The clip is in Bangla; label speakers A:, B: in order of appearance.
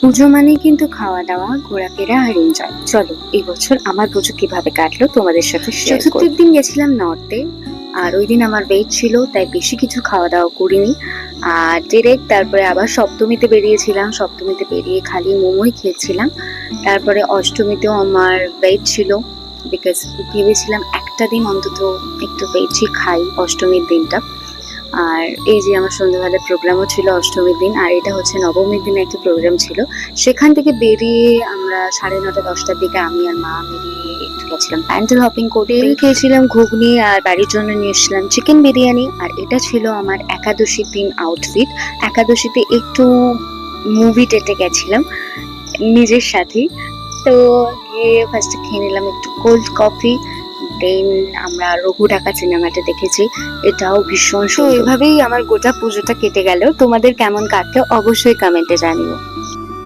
A: পুজো মানেই কিন্তু খাওয়া দাওয়া, ঘোরাফেরা আর এনজয়। চলো এই বছর আমার পুজো কিভাবে কাটলো তোমাদের সাথে শেয়ার করি। চতুর্থীর দিন গেছিলাম নর্থে, আর ওই দিন আমার ওয়েট ছিল, তাই বেশি কিছু খাওয়া দাওয়া করিনি। আর ডিরেক্ট তারপরে আবার সপ্তমীতে বেরিয়েছিলাম। সপ্তমীতে বেরিয়ে খালি মোমোই খেয়েছিলাম। তারপরে অষ্টমীতেও আমার ওয়েট ছিল, বিকজ ভেবেছিলাম একটা দিন অন্তত একটু বেশি খাই অষ্টমীর দিনটা। আর এই যে আমার সন্ধ্যাবেলায় প্রোগ্রামও ছিল অষ্টমীর দিন, আর এটা হচ্ছে নবমীর দিনে একটা প্রোগ্রাম ছিল। সেখান থেকে বেরিয়ে আমরা 9:30-10টার দিকে আমি আর মা বেরিয়ে একটু গেছিলাম প্যান্ডেল হপিং করতে। খেয়েছিলাম ঘুগনি, আর বাড়ির জন্য নিয়ে এসেছিলাম চিকেন বিরিয়ানি। আর এটা ছিল আমার একাদশীর দিন আউটফিট। একাদশীতে একটু মুভি ডেটে গেছিলাম নিজের সাথেই। তো গিয়ে ফার্স্টে খেয়ে নিলাম একটু কোল্ড কফি, দেন আমরা রঘু ডাকা সিনেমাটা দেখেছি, এটাও ভীষণ সুন্দর। এভাবেই আমার গোটা পুজোটা কেটে গেল। তোমাদের কেমন কাটলো অবশ্যই কমেন্টে জানিও।